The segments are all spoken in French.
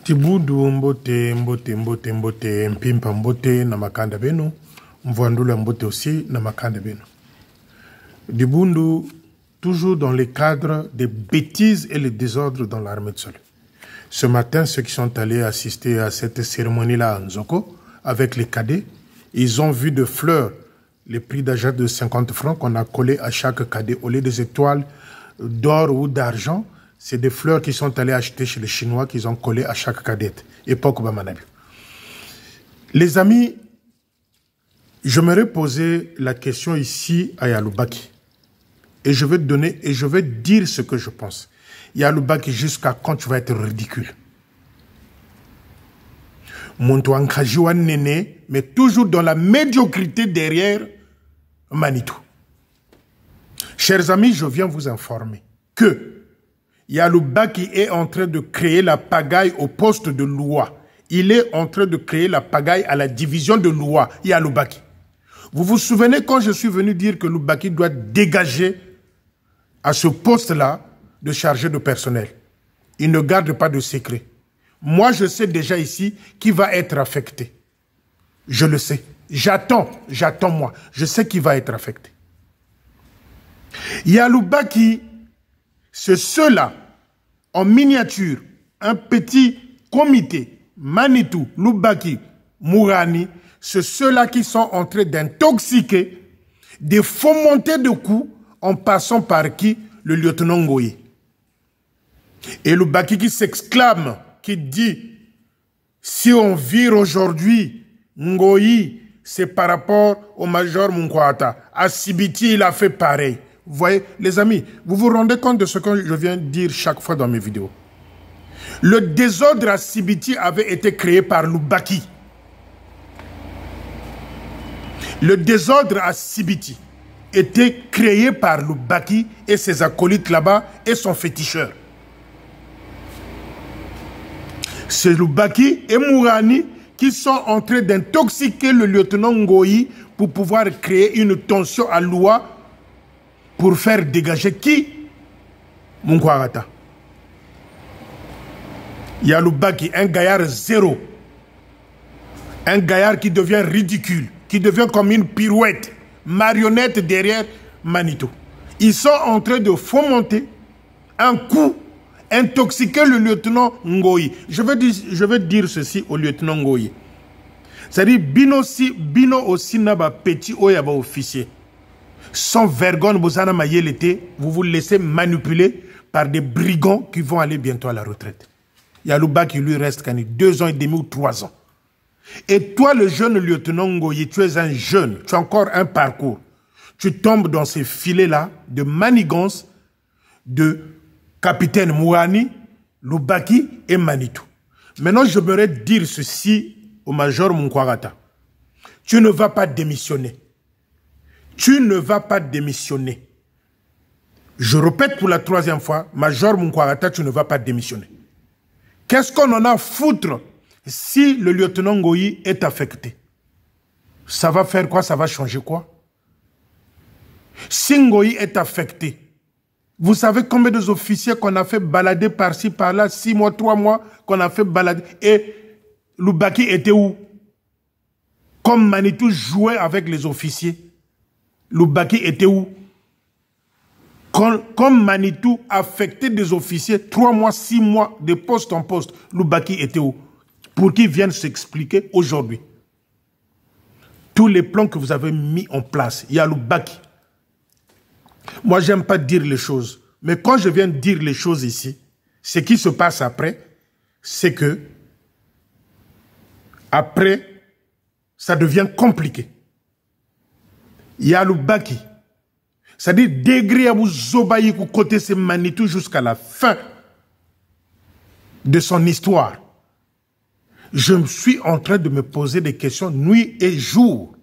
Tibudu mbote mpimpa mbote na makanda beno, mvandula mbote aussi na makanda beno. Dibundu, toujours dans le cadre des bêtises et les désordres dans l'armée de salut. Ce matin, ceux qui sont allés assister à cette cérémonie-là à Nzoko, avec les cadets, ils ont vu de fleurs, les prix d'achat de 50 francs qu'on a collé à chaque cadet, au lieu des étoiles d'or ou d'argent. C'est des fleurs qui sont allés acheter chez les Chinois qu'ils ont collé à chaque cadette. Époque Bamanabi. Les amis, je me poser la question ici à Yaloubaki. Et je vais donner, et je vais dire ce que je pense. Yaloubaki, jusqu'à quand tu vas être ridicule? Montouan Kajiwan Néné, mais toujours dans la médiocrité derrière Manitou. Chers amis, je viens vous informer que Yaloubaki est en train de créer la pagaille au poste de loi. Il est en train de créer la pagaille à la division de loi, Yaloubaki. Vous vous souvenez quand je suis venu dire que Loubaki doit dégager à ce poste-là de chargé de personnel. Il ne garde pas de secret. Moi, je sais déjà ici qui va être affecté. Je le sais. J'attends moi. Je sais qui va être affecté. Yaloubaki, c'est ceux-là, en miniature, un petit comité, Manitou, Loubaki, Mourani, c'est ceux-là qui sont en train d'intoxiquer, de fomenter de coups, en passant par qui? Le lieutenant Ngoyi. Et Loubaki qui s'exclame, qui dit, si on vire aujourd'hui Ngoyi, c'est par rapport au major Munkwata. À Sibiti, il a fait pareil. Vous voyez, les amis, vous vous rendez compte de ce que je viens de dire chaque fois dans mes vidéos. Le désordre à Sibiti avait été créé par Loubaki. Le désordre à Sibiti était créé par Loubaki et ses acolytes là-bas et son féticheur. C'est Loubaki et Mourani qui sont en train d'intoxiquer le lieutenant Ngoyi pour pouvoir créer une tension à Loua pour faire dégager qui? Munkwarata. Yaloubaki, un gaillard zéro. Un gaillard qui devient ridicule, qui devient comme une pirouette, marionnette derrière Manitou. Ils sont en train de fomenter un coup, intoxiquer le lieutenant Ngoyi. Je veux dire ceci au lieutenant Ngoyi. C'est-à-dire, Bino aussi n'a pas petit oyaba officier. Sans vergogne, vous vous laissez manipuler par des brigands qui vont aller bientôt à la retraite. Yaloubaki lui reste 2 ans et demi ou 3 ans. Et toi, le jeune lieutenant Ngoyi, tu es un jeune, tu as encore un parcours. Tu tombes dans ces filets-là de manigance de capitaine Mourani, Loubaki et Manitou. Maintenant, je voudrais dire ceci au major Munkwarata. Tu ne vas pas démissionner. Tu ne vas pas démissionner. Je répète pour la 3e fois, major Munkwarata, tu ne vas pas démissionner. Qu'est-ce qu'on en a à foutre si le lieutenant Ngoyi est affecté? Ça va faire quoi? Ça va changer quoi? Si Ngoyi est affecté, vous savez combien de officiers qu'on a fait balader par-ci, par-là, 6 mois, 3 mois, qu'on a fait balader. Et Loubaki était où? Comme Manitou jouait avec les officiers. Loubaki était où? Comme Manitou affectait des officiers, 3 mois, 6 mois, de poste en poste, Loubaki était où? Pour qu'ils viennent s'expliquer aujourd'hui. Tous les plans que vous avez mis en place, il y a Loubaki. Moi, j'aime pas dire les choses. Mais quand je viens de dire les choses ici, ce qui se passe après, c'est que après, ça devient compliqué. Il y a Loubaki. C'est-à-dire, degré à vous zobaï côté c'est Manitou jusqu'à la fin de son histoire. Je suis en train de me poser des questions nuit et jour.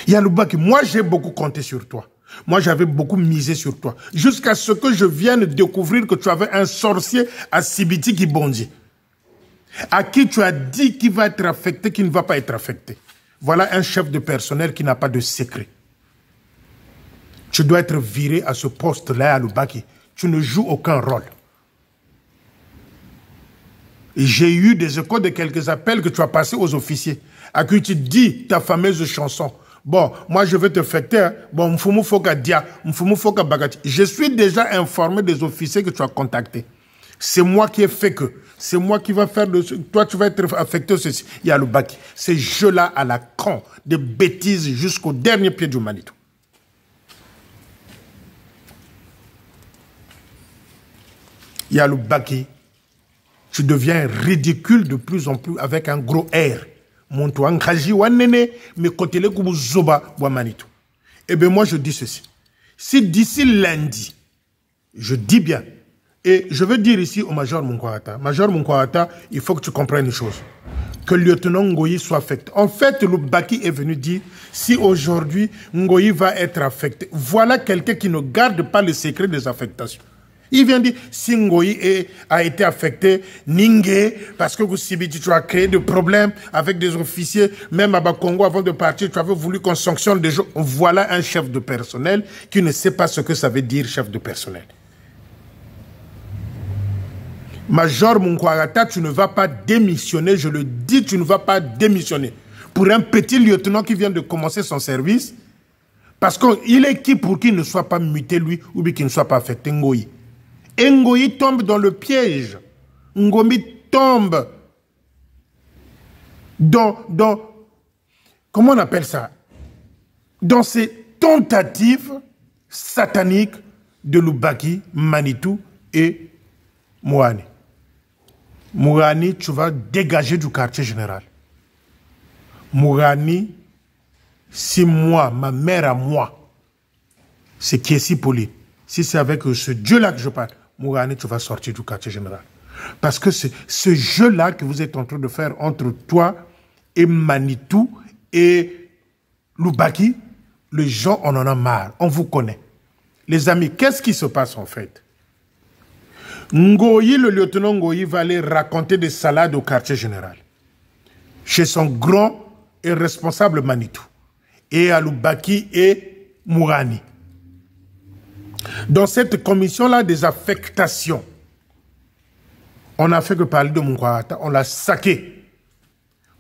Yaloubaki, moi j'ai beaucoup compté sur toi. Moi j'avais beaucoup misé sur toi. Jusqu'à ce que je vienne découvrir que tu avais un sorcier à Sibiti qui bondit. À qui tu as dit qu'il va être affecté, qu'il ne va pas être affecté. Voilà un chef de personnel qui n'a pas de secret. Tu dois être viré à ce poste-là, Yaloubaki. Tu ne joues aucun rôle. J'ai eu des échos de quelques appels que tu as passés aux officiers, à qui tu dis ta fameuse chanson. Bon, moi je vais te fêter. Hein. Bon, Mfumu Foka Dia, Mfumu Foka Bagati. Je suis déjà informé des officiers que tu as contactés. C'est moi qui ai fait que. C'est moi qui va faire de ce. Toi, tu vas être affecté ceci. Il y a le Baki. Ces jeux-là à la con, des bêtises jusqu'au dernier pied du Manitou. Il y a le Baki. Tu deviens ridicule de plus en plus avec un gros R. Monto Ankaji Wanene, mais côté le Kubu Zoba Wamanitou. Eh bien, moi, je dis ceci. Si d'ici lundi, je dis bien, et je veux dire ici au Major Munkwata, Major Munkwata, il faut que tu comprennes une chose. Que le lieutenant Ngoyi soit affecté. En fait, le Baki est venu dire, si aujourd'hui, Ngoyi va être affecté, voilà quelqu'un qui ne garde pas le secret des affectations. Il vient dire, si Ngoyi a été affecté, Ningue, parce que tu as créé des problèmes avec des officiers, même à Bakongo, avant de partir, tu avais voulu qu'on sanctionne des gens. Voilà un chef de personnel qui ne sait pas ce que ça veut dire, chef de personnel. Major Munkwagata, tu ne vas pas démissionner, je le dis, tu ne vas pas démissionner. Pour un petit lieutenant qui vient de commencer son service, parce qu'il est qui pour qu'il ne soit pas muté, lui, ou bien qu'il ne soit pas affecté, Ngoyi. Et Ngoyi tombe dans le piège. Ngoyi tombe dans comment on appelle ça? Dans ces tentatives sataniques de Lubaki, Manitou et Mouani. Mourani, tu vas dégager du quartier général. Mourani, si moi, ma mère à moi, c'est qui est si poli. Si c'est avec ce Dieu-là que je parle, Mourani, tu vas sortir du quartier général. Parce que c'est ce jeu-là que vous êtes en train de faire entre toi et Manitou et Lubaki, les gens, on en a marre. On vous connaît. Les amis, qu'est-ce qui se passe en fait? Ngoyi, le lieutenant Ngoyi, va aller raconter des salades au quartier général. Chez son grand et responsable Manitou. Et à Lubaki et Mourani. Dans cette commission-là des affectations, on n'a fait que parler de Munkwata, on l'a saqué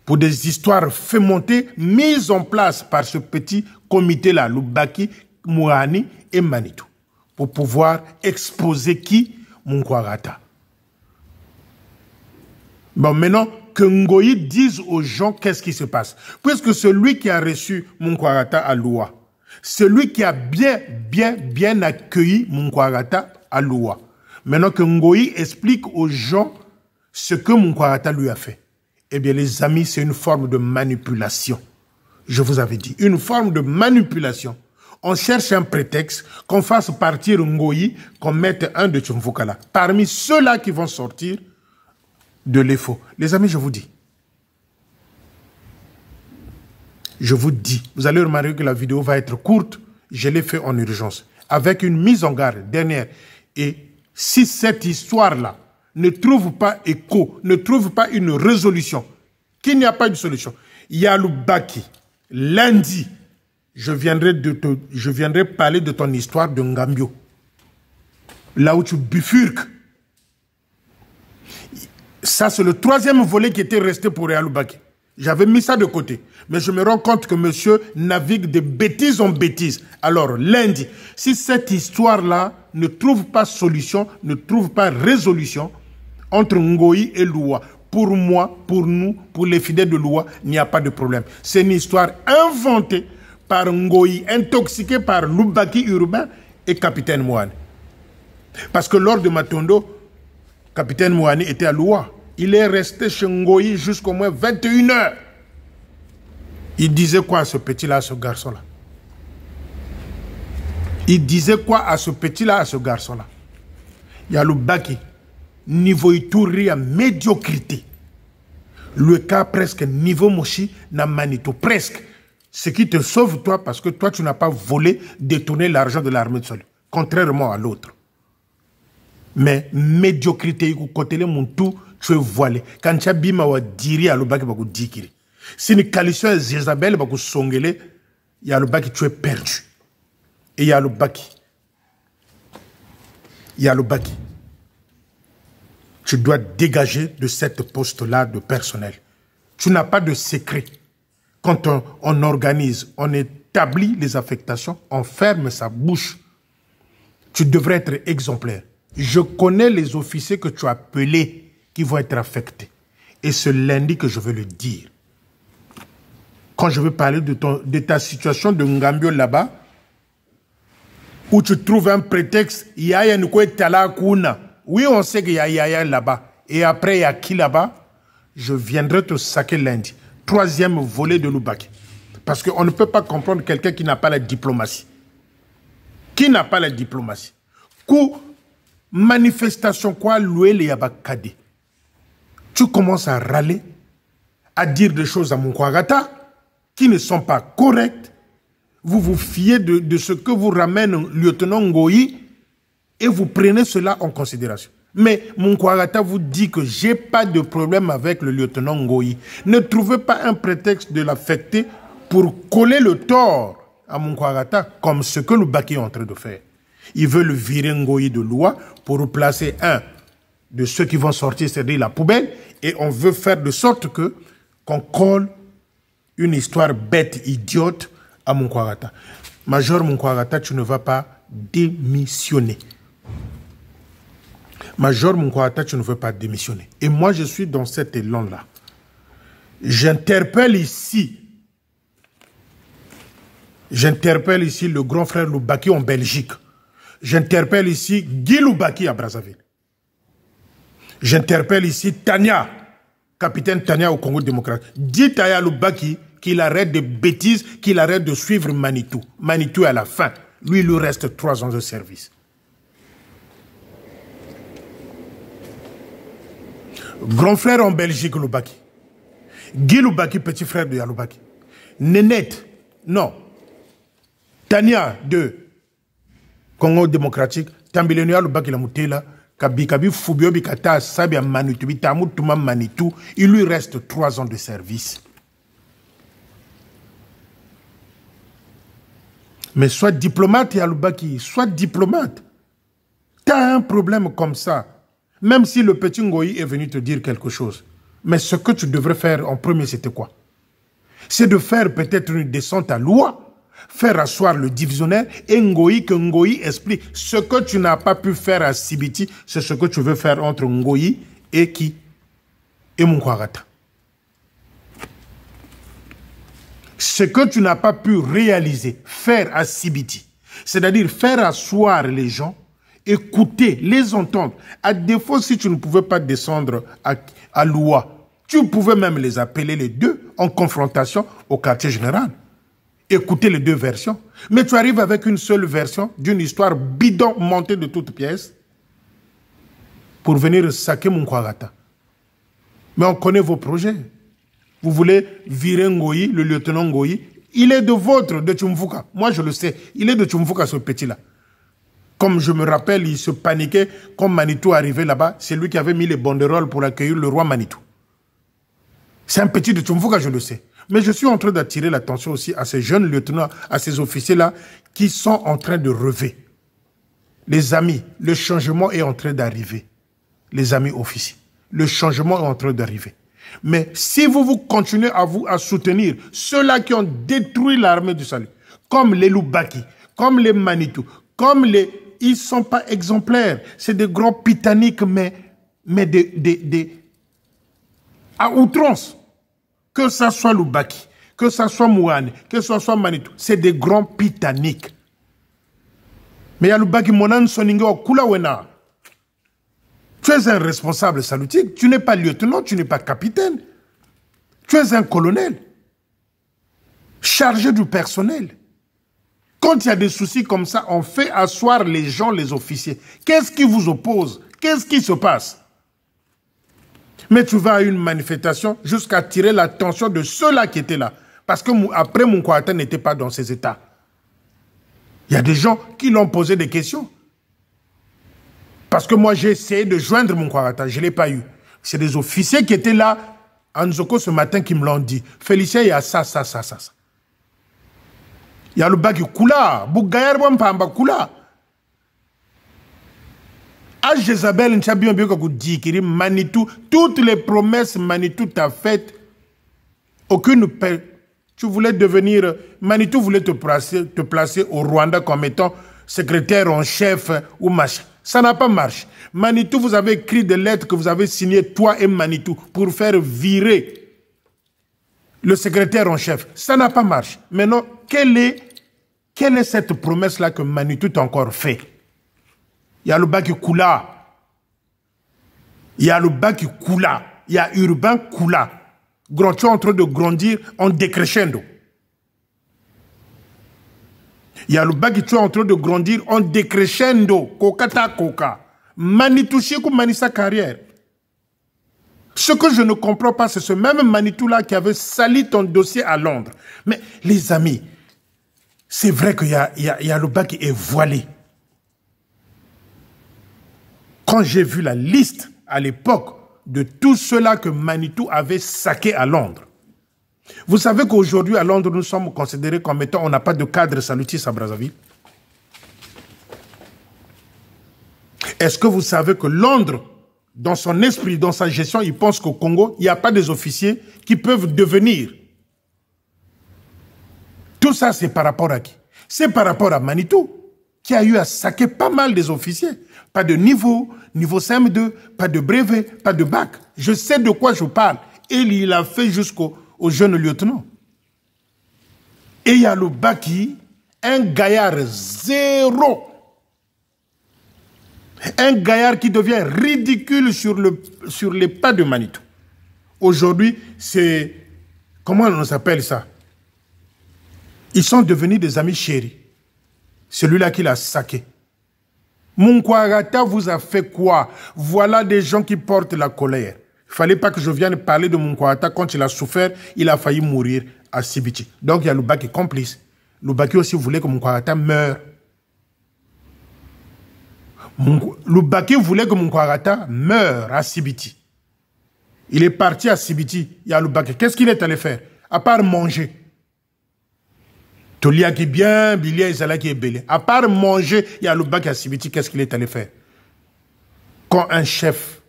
pour des histoires fait monter, mises en place par ce petit comité-là, Lubaki, Mourani et Manitou, pour pouvoir exposer qui? Munkwata. Bon, maintenant, que Ngoyi dise aux gens qu'est-ce qui se passe. Puisque celui qui a reçu Munkwata à Loua, celui qui a bien accueilli Munkwata à Loua. Maintenant que Ngoyi explique aux gens ce que Munkwata lui a fait. Eh bien, les amis, c'est une forme de manipulation. Je vous avais dit, une forme de manipulation. On cherche un prétexte qu'on fasse partir Ngoyi, qu'on mette un de Tchumvukala. Parmi ceux-là qui vont sortir de l'EFO. Les amis, je vous dis, vous allez remarquer que la vidéo va être courte, je l'ai fait en urgence, avec une mise en garde dernière. Et si cette histoire-là ne trouve pas écho, ne trouve pas une résolution, qu'il n'y a pas de solution, il y a le Baki, lundi, je viendrai parler de ton histoire de Ngambio, là où tu bifurques. Ça, c'est le troisième volet qui était resté pour Réal Baki. J'avais mis ça de côté. Mais je me rends compte que monsieur navigue de bêtises en bêtises. Alors, lundi, si cette histoire-là ne trouve pas solution, ne trouve pas résolution entre Ngoyi et Loua, pour moi, pour nous, pour les fidèles de Loua, il n'y a pas de problème. C'est une histoire inventée par Ngoyi, intoxiqué par Lubaki urbain et Capitaine Mouani. Parce que lors de Matondo, Capitaine Mouani était à Loua. Il est resté chez Ngoyi jusqu'au moins 21 h. Il disait quoi à ce petit-là, à ce garçon-là? Il disait quoi à ce petit-là, à ce garçon-là? Il y a le Baki, niveau Ituri à médiocrité. Le cas presque niveau Moshi, na Manitou, presque. Ce qui te sauve toi, parce que toi, tu n'as pas volé, détourné l'argent de l'armée de Sol, contrairement à l'autre. Mais médiocrité, côté le Muntu, tu es voilé. Quand tu as bima wa diri à l'obaki baku dikiri. Si une coalition est Jezabel baku songele, il y a le baki, tu es perdu. Et il y a le baki. Il y a le baki. tu dois dégager de cette poste-là de personnel. Tu n'as pas de secret. Quand on organise, on établit les affectations, on ferme sa bouche. Tu devrais être exemplaire. Je connais les officiers que tu as appelés qui vont être affectés. Et ce lundi que je veux le dire. Quand je veux parler de ta situation de Ngambio là-bas, où tu trouves un prétexte, oui, on sait qu'il y a Yaya là-bas. Et après, il y a qui là-bas? Je viendrai te saquer lundi. 3e volet de Lubaki. Parce qu'on ne peut pas comprendre quelqu'un qui n'a pas la diplomatie. Qui n'a pas la diplomatie? Coup, manifestation, quoi, louer les Yabakade. Tu commences à râler, à dire des choses à Munkwagata qui ne sont pas correctes. Vous vous fiez de ce que vous ramène le lieutenant Ngoyi et vous prenez cela en considération. Mais Munkwagata vous dit que j'ai pas de problème avec le lieutenant Ngoyi. Ne trouvez pas un prétexte de l'affecter pour coller le tort à Munkwagata comme ce que Lubaki est en train de faire. Ils veulent virer Ngoyi de loi pour replacer un de ceux qui vont sortir, c'est-à-dire la poubelle, et on veut faire de sorte que qu'on colle une histoire bête, idiote à Munkwagata. Major Munkwagata, tu ne vas pas démissionner. Major Munkwagata, tu ne veux pas démissionner. Et moi, je suis dans cet élan-là. J'interpelle ici le grand frère Lubaki en Belgique. J'interpelle ici Guy Lubaki à Brazzaville. J'interpelle ici Tania, capitaine Tania au Congo démocratique. Dis à Lubaki qu'il arrête de bêtises, qu'il arrête de suivre Manitou. Manitou à la fin. Lui, il lui reste 3 ans de service. Grand frère en Belgique, Lubaki. Guy Lubaki, petit frère de Yalubaki. Nénette, non. Tania de Congo démocratique. Tambileno Yalubaki la moutela. Kabi Fubio Bikata Sabia Manitou. Bitamutuma Manitou. Il lui reste 3 ans de service. Mais sois diplomate, Yalubaki. Sois diplomate. T'as un problème comme ça. Même si le petit Ngoyi est venu te dire quelque chose. Mais ce que tu devrais faire en premier, c'était quoi? C'est de faire peut-être une descente à loi, faire asseoir le divisionnaire et Ngoyi, que Ngoyi explique ce que tu n'as pas pu faire à Sibiti, c'est ce que tu veux faire entre Ngoyi et qui? Et Munkwagata. Ce que tu n'as pas pu réaliser, faire à Sibiti, c'est-à-dire faire asseoir les gens, écouter, les entendre. À défaut, si tu ne pouvais pas descendre à Loua, tu pouvais même les appeler les deux en confrontation au quartier général. Écouter les deux versions. Mais tu arrives avec une seule version d'une histoire bidon montée de toutes pièces pour venir saquer Munkwagata. Mais on connaît vos projets. Vous voulez virer Ngoyi, le lieutenant Ngoyi. Il est de votre, de Tchumvuka. Moi, je le sais. Il est de Tchumvuka, ce petit-là. Comme je me rappelle, il se paniquait quand Manitou arrivait là-bas. C'est lui qui avait mis les banderoles pour accueillir le roi Manitou. C'est un petit de Tchumvuka, je le sais. Mais je suis en train d'attirer l'attention aussi à ces jeunes lieutenants, à ces officiers-là, qui sont en train de rêver. Les amis, le changement est en train d'arriver. Les amis officiers, le changement est en train d'arriver. Mais si vous continuez à soutenir ceux-là qui ont détruit l'armée du salut, comme les Lubaki, comme les Manitou, comme les... Ils ne sont pas exemplaires. C'est des grands pitaniques, mais à outrance. Que ça soit Lubaki, que ça soit Mouane, que ça soit Manitou, c'est des grands pitaniques. Mais il y a Lubaki Monan Soningo Kulawena. Tu es un responsable salutique. Tu n'es pas lieutenant, tu n'es pas capitaine. Tu es un colonel. Chargé du personnel. Quand il y a des soucis comme ça, on fait asseoir les gens, les officiers. Qu'est-ce qui vous oppose? Qu'est-ce qui se passe? Mais tu vas à une manifestation jusqu'à attirer l'attention de ceux-là qui étaient là. Parce que après, Munkwagata n'était pas dans ces états. Il y a des gens qui l'ont posé des questions. Parce que moi, j'ai essayé de joindre Munkwagata, je ne l'ai pas eu. C'est des officiers qui étaient là, à Nzoko ce matin, qui me l'ont dit. Félicien, il y a ça. Il y a le bagi Kula, Bougayar Wampamba Kula. À Jézabel, Manitou, toutes les promesses Manitou t'a faites, aucune paix. Tu voulais devenir, Manitou voulait te placer au Rwanda comme étant secrétaire en chef ou machin. Ça n'a pas marché. Manitou, vous avez écrit des lettres que vous avez signées, toi et Manitou, pour faire virer le secrétaire en chef. Ça n'a pas marché. Maintenant, quelle est cette promesse-là que Manitou t'a encore fait? Il y a le Baki Koula. Il y a le Baki Koula. Il y a Urbain Koula. Tu es en train de grandir en décrescendo. Il y a le Baki, tu es en train de grandir en décrescendo. Kokata Koka. Manitou Chekou Manissa carrière. Ce que je ne comprends pas, c'est ce même Manitou-là qui avait sali ton dossier à Londres. Mais les amis, c'est vrai qu'il y a le Baki qui est voilé. Quand j'ai vu la liste à l'époque de tout cela que Manitou avait saqué à Londres, vous savez qu'aujourd'hui à Londres, nous sommes considérés comme étant, on n'a pas de cadre salutiste à Brazzaville. Est-ce que vous savez que Londres, dans son esprit, dans sa gestion, il pense qu'au Congo, il n'y a pas des officiers qui peuvent devenir. Tout ça, c'est par rapport à qui? C'est par rapport à Manitou, qui a eu à saquer pas mal des officiers. Pas de niveau CM2, pas de brevet, pas de bac. Je sais de quoi je parle. Et il a fait jusqu'au jeune lieutenant. Et il y a le Baki, un gaillard zéro. Un gaillard qui devient ridicule sur les pas de Manitou. Aujourd'hui, c'est... Comment on s'appelle ça? Ils sont devenus des amis chéris. Celui-là qui l'a saqué. Munkwagata vous a fait quoi? Voilà des gens qui portent la colère. Il ne fallait pas que je vienne parler de Munkwagata. Quand il a souffert, il a failli mourir à Sibiti. Donc il y a le Baki complice. Le Baki aussi voulait que Munkwagata meure. Le Baki voulait que Munkwagata meure à Sibiti. Il est parti à Sibiti. Il y a le Baki. Qu'est-ce qu'il est allé faire? À part manger. Tolia qui est bien, Bilia et Zala qui est belé. À part manger, il y a le Baki à Sibiti. Qu'est-ce qu'il est allé faire? Quand un chef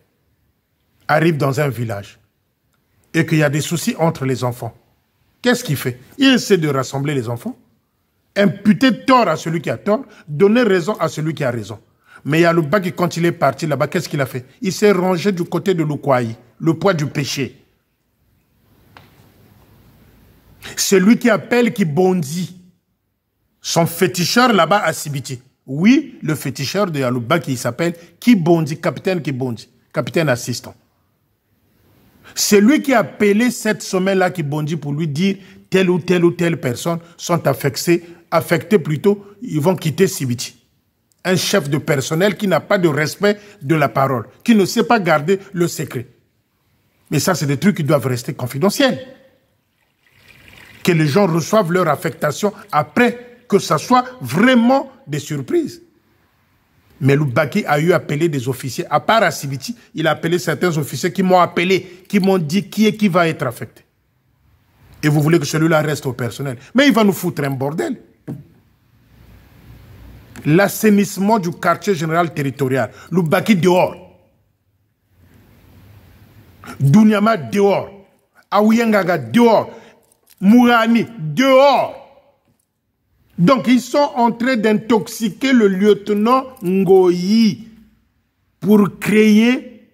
arrive dans un village et qu'il y a des soucis entre les enfants, qu'est-ce qu'il fait? Il essaie de rassembler les enfants, imputer tort à celui qui a tort, donner raison à celui qui a raison. Mais il y a le Baki, quand il est parti là-bas, qu'est-ce qu'il a fait? Il s'est rangé du côté de l'Ukwai, le poids du péché. Celui qui appelle, qui bondit. Son féticheur là-bas à Sibiti. Oui, le féticheur de Yalouba qui s'appelle Kibondi, capitaine Kibondi, capitaine assistant. C'est lui qui a appelé cette sommet-là Kibondi pour lui dire telle ou telle personne sont affectés plutôt, ils vont quitter Sibiti. Un chef de personnel qui n'a pas de respect de la parole, qui ne sait pas garder le secret. Mais ça, c'est des trucs qui doivent rester confidentiels. Que les gens reçoivent leur affectation après, que ça soit vraiment des surprises. Mais le Baki a eu appelé des officiers, à part à Sibiti, il a appelé certains officiers qui m'ont appelé, qui m'ont dit qui va être affecté. Et vous voulez que celui-là reste au personnel. Mais il va nous foutre un bordel. L'assainissement du quartier général territorial, le Baki dehors. Dunyama dehors. Aouyengaga dehors. Mourani dehors. Donc, ils sont en train d'intoxiquer le lieutenant Ngoyi pour créer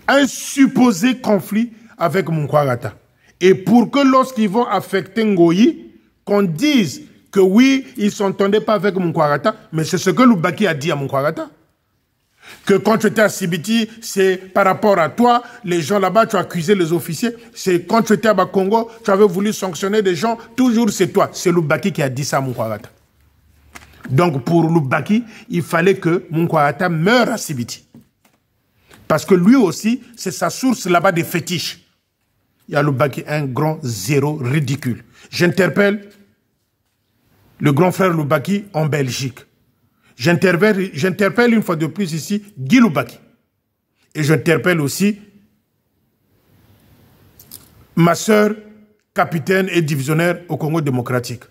un supposé conflit avec Munkwagata. Et pour que lorsqu'ils vont affecter Ngoyi, qu'on dise que oui, ils ne s'entendaient pas avec Munkwagata, mais c'est ce que Lubaki a dit à Munkwagata. Que quand tu étais à Sibiti, c'est par rapport à toi, les gens là-bas, tu as accusé les officiers. C'est quand tu étais à Bakongo, tu avais voulu sanctionner des gens, toujours c'est toi. C'est Lubaki qui a dit ça à Munkwagata. Donc pour Lubaki, il fallait que Munkwagata meure à Sibiti. Parce que lui aussi, c'est sa source là-bas des fétiches. Il y a Lubaki, un grand zéro ridicule. J'interpelle le grand frère Lubaki en Belgique. J'interpelle une fois de plus ici Guy Lubaki. Et j'interpelle aussi ma sœur, capitaine et divisionnaire au Congo démocratique.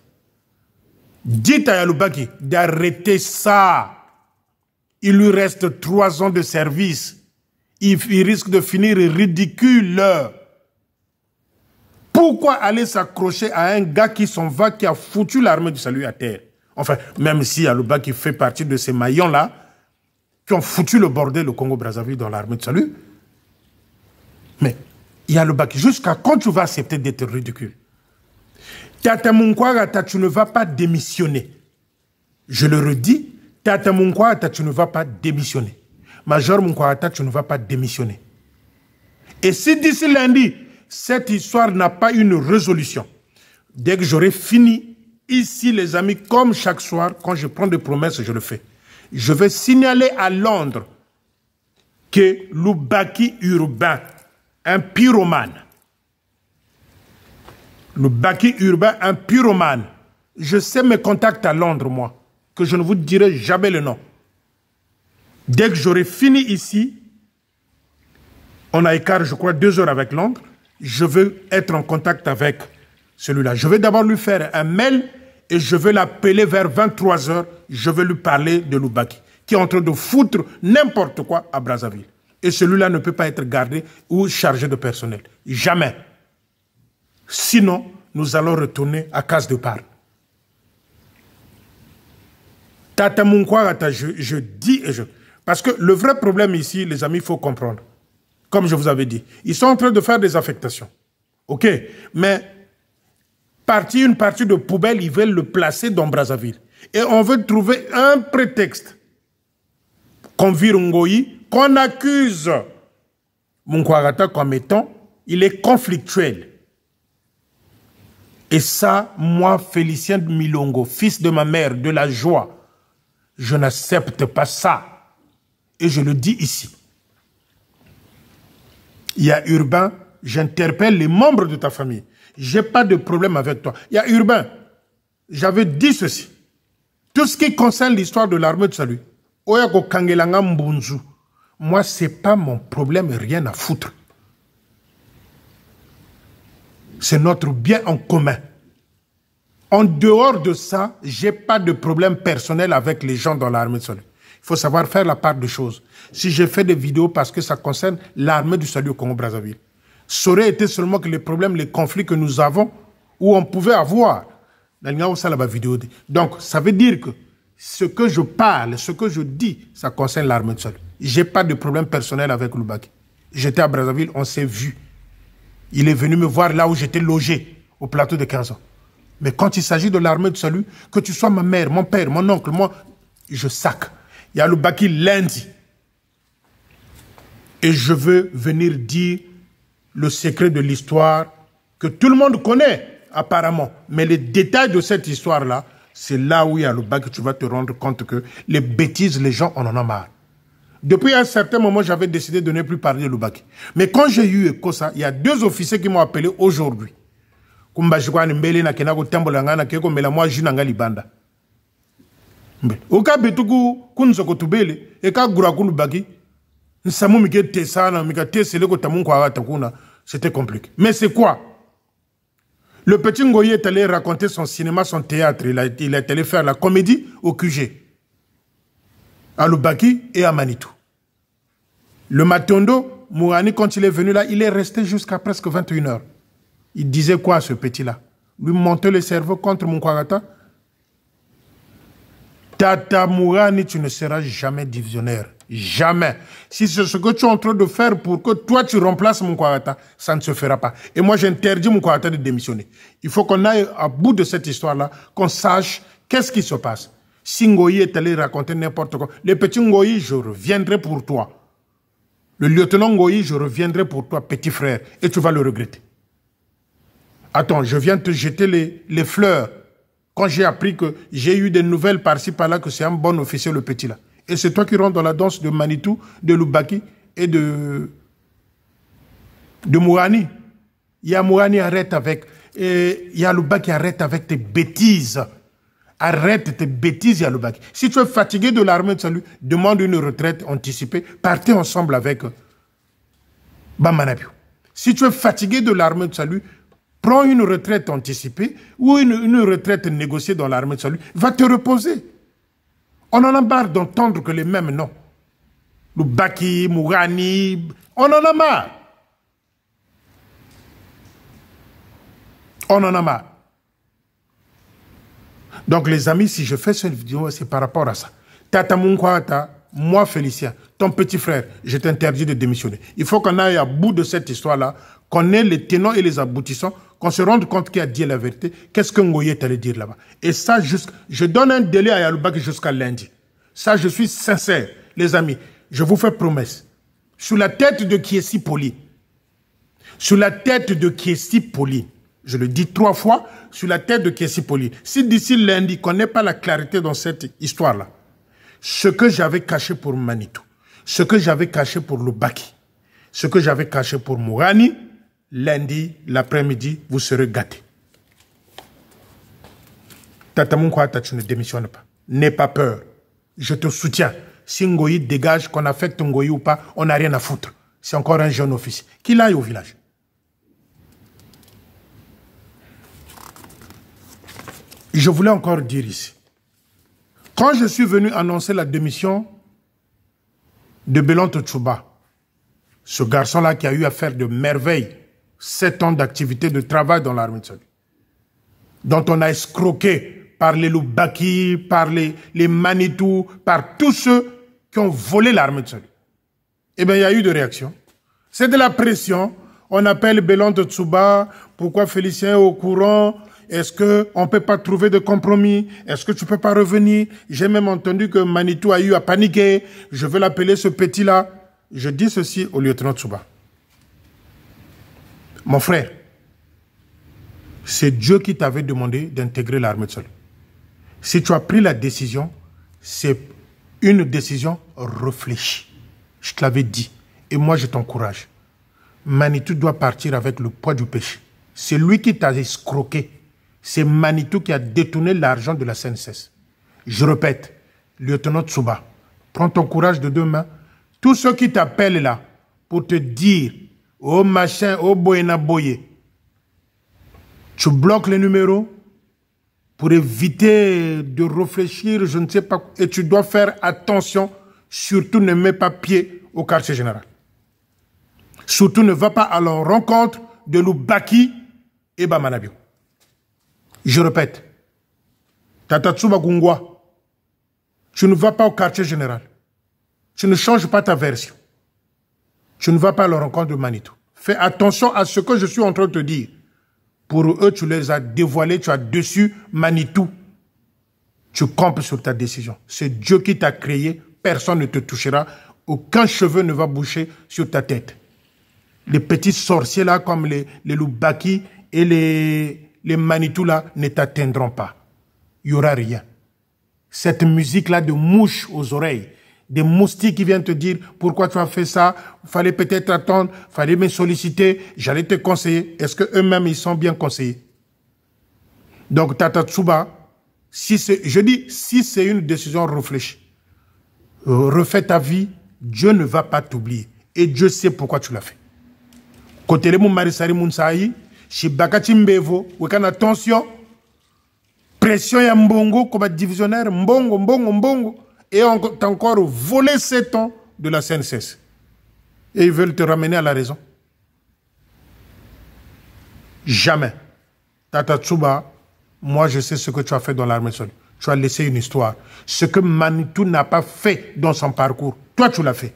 Dites à Lubaki d'arrêter ça. Il lui reste 3 ans de service. Il risque de finir ridicule. Pourquoi aller s'accrocher à un gars qui s'en va, qui a foutu l'armée du salut à terre? Enfin, même si Yalouba qui fait partie de ces maillons-là, qui ont foutu le bordel au Congo-Brazzaville dans l'armée du salut. Mais Yalouba, jusqu'à quand tu vas accepter d'être ridicule? Tata Munkwagata, tu ne vas pas démissionner. Je le redis, Tata Munkwagata, tu ne vas pas démissionner. Major Munkwagata, tu ne vas pas démissionner. Et si d'ici lundi, cette histoire n'a pas une résolution, dès que j'aurai fini, ici les amis, comme chaque soir, quand je prends des promesses, je le fais. Je vais signaler à Londres que Loubaki Urbain, un pyromane, Loubaki Urbain, un pyromane, je sais mes contacts à Londres, moi, que je ne vous dirai jamais le nom. Dès que j'aurai fini ici, on a écart, je crois, 2 heures avec Londres, je veux être en contact avec celui-là. Je vais d'abord lui faire un mail et je vais l'appeler vers 23 heures. Je vais lui parler de Loubaki, qui est en train de foutre n'importe quoi à Brazzaville. Et celui-là ne peut pas être gardé ou chargé de personnel. Jamais. Sinon, nous allons retourner à case de part. Tata Munkwagata, je dis et je... Parce que le vrai problème ici, les amis, il faut comprendre. Comme je vous avais dit, ils sont en train de faire des affectations. OK? Mais une partie de poubelle, ils veulent le placer dans Brazzaville. Et on veut trouver un prétexte qu'on vire Ngoyi, qu'on accuse Munkwagata comme étant, il est conflictuel. Et ça, moi, Félicien Milongo, fils de ma mère, de la joie, je n'accepte pas ça. Et je le dis ici. Il y a Urbain, j'interpelle les membres de ta famille. Je n'ai pas de problème avec toi. Il y a Urbain, j'avais dit ceci. Tout ce qui concerne l'histoire de l'armée de salut, moi, ce n'est pas mon problème, rien à foutre. C'est notre bien en commun. En dehors de ça, je n'ai pas de problème personnel avec les gens dans l'armée de salut. Il faut savoir faire la part des choses. Si je fais des vidéos parce que ça concerne l'armée du salut au Congo-Brazzaville, ça aurait été seulement que les problèmes, les conflits que nous avons, où on pouvait avoir. Donc, ça veut dire que ce que je parle, ce que je dis, ça concerne l'armée du salut. Je n'ai pas de problème personnel avec Loubaki. J'étais à Brazzaville, on s'est vu. Il est venu me voir là où j'étais logé, au plateau de 15 ans. Mais quand il s'agit de l'armée du salut, que tu sois ma mère, mon père, mon oncle, moi, je sac. Il y a Loubaki lundi. Et je veux venir dire le secret de l'histoire que tout le monde connaît, apparemment. Mais les détails de cette histoire-là, c'est là où il y a Loubaki que tu vas te rendre compte que les bêtises, les gens, on en a marre. Depuis un certain moment, j'avais décidé de ne plus parler de Loubaki. Mais quand j'ai eu écho ça, il y a 2 officiers qui m'ont appelé aujourd'hui. Oka betuku kunzoko tubele eka gurakulu baki nsamu mike tesana mika tesele ko tamun kwa takuna, c'était compliqué. Mais c'est quoi? Le petit Ngoyi est allé raconter son cinéma, son théâtre, il est allé faire la comédie au QG à Loubaki et à Manitou. Le Matondo, Mourani, quand il est venu là, il est resté jusqu'à presque 21 h. Il disait quoi à ce petit-là? Lui monter le cerveau contre Munkwagata. Tata Mourani, tu ne seras jamais divisionnaire. Jamais. Si c'est ce que tu es en train de faire pour que toi tu remplaces Munkwagata, ça ne se fera pas. Et moi j'interdis Munkwagata de démissionner. Il faut qu'on aille à bout de cette histoire-là, qu'on sache qu'est-ce qui se passe. Si Ngoyi est allé raconter n'importe quoi, le petit Ngoyi, je reviendrai pour toi. Le lieutenant Ngoyi, je reviendrai pour toi, petit frère, et tu vas le regretter. Attends, je viens te jeter les fleurs. Quand j'ai appris que j'ai eu des nouvelles par-ci, par-là, que c'est un bon officier, le petit là. Et c'est toi qui rentres dans la danse de Manitou, de Loubaki et de Mourani. Il y a Mourani, arrête avec... il y a Loubaki, arrête avec tes bêtises. Arrête tes bêtises, Yaloubaki. Si tu es fatigué de l'armée de salut, demande une retraite anticipée. Partez ensemble avec Bamanabiou. Si tu es fatigué de l'armée de salut, prends une retraite anticipée ou une retraite négociée dans l'armée de salut. Va te reposer. On en a marre d'entendre que les mêmes noms. Lubaki, Mourani, on en a marre. On en a marre. Donc les amis, si je fais cette vidéo, c'est par rapport à ça. Tata Munkwata, moi Félicien, ton petit frère, je t'interdis de démissionner. Il faut qu'on aille à bout de cette histoire-là, qu'on ait les tenants et les aboutissants, qu'on se rende compte qu'il a dit la vérité. Qu'est-ce que Ngoye allait dire là-bas? Et ça, je donne un délai à Yaloubaki jusqu'à lundi. Ça, je suis sincère, les amis. Je vous fais promesse. Sous la tête de Kiesi Poli, sous la tête de Kiesi Poli, je le dis 3 fois, sur la tête de Kiesi Poli. Si d'ici lundi, qu'on n'ait pas la clarité dans cette histoire-là, ce que j'avais caché pour Manitou, ce que j'avais caché pour Lubaki, ce que j'avais caché pour Mourani, lundi, l'après-midi, vous serez gâtés. Tata Munkwata, tu ne démissionnes pas. N'aie pas peur. Je te soutiens. Si Ngoyi dégage, qu'on affecte Ngoyi ou pas, on n'a rien à foutre. C'est encore un jeune officier. Qu'il aille au village. Je voulais encore dire ici. Quand je suis venu annoncer la démission de Belonto Tchouba, ce garçon-là qui a eu à faire de merveilles, 7 ans d'activité de travail dans l'armée de salut, dont on a escroqué par les Lubaki, par les Manitou, par tous ceux qui ont volé l'armée de salut. Eh bien, il y a eu de réactions. C'est de la pression. On appelle Belonto Tchouba. Pourquoi Félicien est au courant? Est-ce qu'on ne peut pas trouver de compromis? Est-ce que tu ne peux pas revenir? J'ai même entendu que Manitou a eu à paniquer. Je veux l'appeler ce petit-là. Je dis ceci au lieutenant Tchouba. Mon frère, c'est Dieu qui t'avait demandé d'intégrer l'armée de salut. Si tu as pris la décision, c'est une décision réfléchie. Je te l'avais dit. Et moi, je t'encourage. Manitou doit partir avec le poids du péché. C'est lui qui t'a escroqué. C'est Manitou qui a détourné l'argent de la CNSS. Je répète, lieutenant Tchouba, prends ton courage de 2 mains. Tous ceux qui t'appellent là pour te dire « Oh machin, oh boyena boye », tu bloques les numéros pour éviter de réfléchir, je ne sais pas, et tu dois faire attention, surtout ne mets pas pied au quartier général. Surtout ne va pas à la rencontre de Lubaki et Bamanabio. Je répète, Tata Tchouba Gungwa, tu ne vas pas au quartier général. Tu ne changes pas ta version. Tu ne vas pas à la rencontre de Manitou. Fais attention à ce que je suis en train de te dire. Pour eux, tu les as dévoilés, tu as dessus Manitou. Tu campes sur ta décision. C'est Dieu qui t'a créé, personne ne te touchera, aucun cheveu ne va boucher sur ta tête. Les petits sorciers là, comme les Lubaki et les Manitou là, ne t'atteindront pas. Il n'y aura rien. Cette musique là de mouche aux oreilles, des moustiques qui viennent te dire pourquoi tu as fait ça, il fallait peut-être attendre, il fallait me solliciter, j'allais te conseiller. Est-ce qu'eux-mêmes, ils sont bien conseillés? Donc, Tata Tchouba, je dis, si c'est une décision réfléchie, refais ta vie, Dieu ne va pas t'oublier. Et Dieu sait pourquoi tu l'as fait. Côté le Marisari Mounsaï, chez Bakati Mbevo, où il y a attention, pression ya Mbongo comme divisionnaire, Mbongo. Et on t'a encore volé 7 ans de la CNSS. Et ils veulent te ramener à la raison. Jamais. Tata Tchouba, moi je sais ce que tu as fait dans l'armée de salut. Tu as laissé une histoire. Ce que Manitou n'a pas fait dans son parcours, toi tu l'as fait.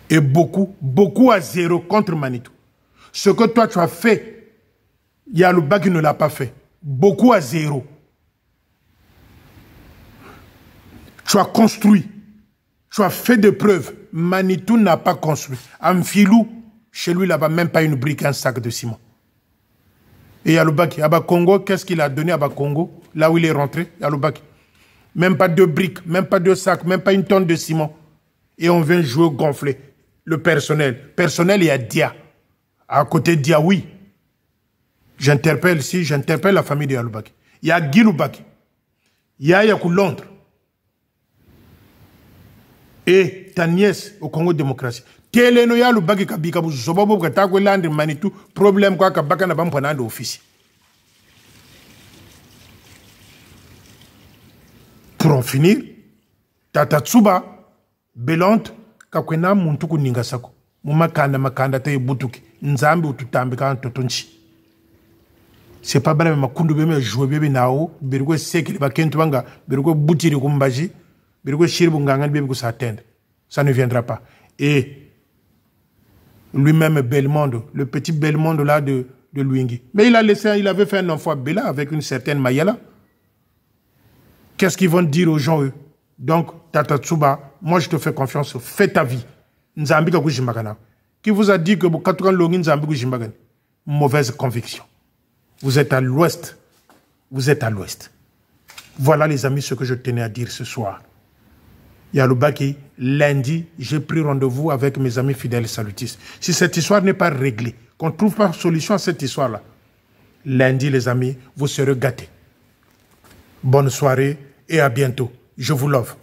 Et beaucoup à 0 contre Manitou. Ce que toi tu as fait, Yalouba qui ne l'a pas fait. Beaucoup à 0. Tu as construit, tu as fait des preuves. Manitou n'a pas construit. Amphilou, chez lui là-bas, même pas une brique, un sac de ciment. Et Yaloubaki, à Congo, qu'est-ce qu'il a donné à Congo, là où il est rentré, Yaloubaki? Même pas 2 briques, même pas 2 sacs, même pas une tonne de ciment. Et on vient jouer gonfler le personnel. Personnel, il y a Dia. À côté de Dia, oui. J'interpelle la famille de Yaloubaki. Il y a Guy Loubaki. Il y a Yakou Londres. Et ta nièce au Congo démocratie. Quel est le bagi kabika bu zobobo kata ko landre Manitou problème quoi kabaka na bampana office. Pour en finir, Tata Tsuba, Belante, Kakwena Muntuku Ningasako, Makanda te Butuki, Nzambi ou Tutambi kan Totonchi. C'est pas bien, mais Kundu Beme jouer bébé nao, Bergo Seki, Bakentwanga, Bergo Boutiri Kumbaji, Bergo Shiribungangan Bébé s'attendre. Ça ne viendra pas. Et lui-même Belmondo, le petit Belmondo là de Luingi. Mais il avait fait un enfant Bella avec une certaine Mayala. Qu'est-ce qu'ils vont dire aux gens eux? Donc, Tata Tsuba, moi je te fais confiance, fais ta vie. Nzambi ka kujimbagana. Qui vous a dit que vous avez longi Nzambi kujimbagana? Mauvaise conviction. Vous êtes à l'ouest. Vous êtes à l'ouest. Voilà les amis ce que je tenais à dire ce soir. Yaloubaki, lundi, j'ai pris rendez-vous avec mes amis fidèles salutistes. Si cette histoire n'est pas réglée, qu'on ne trouve pas de solution à cette histoire-là, lundi les amis, vous serez gâtés. Bonne soirée et à bientôt. Je vous love.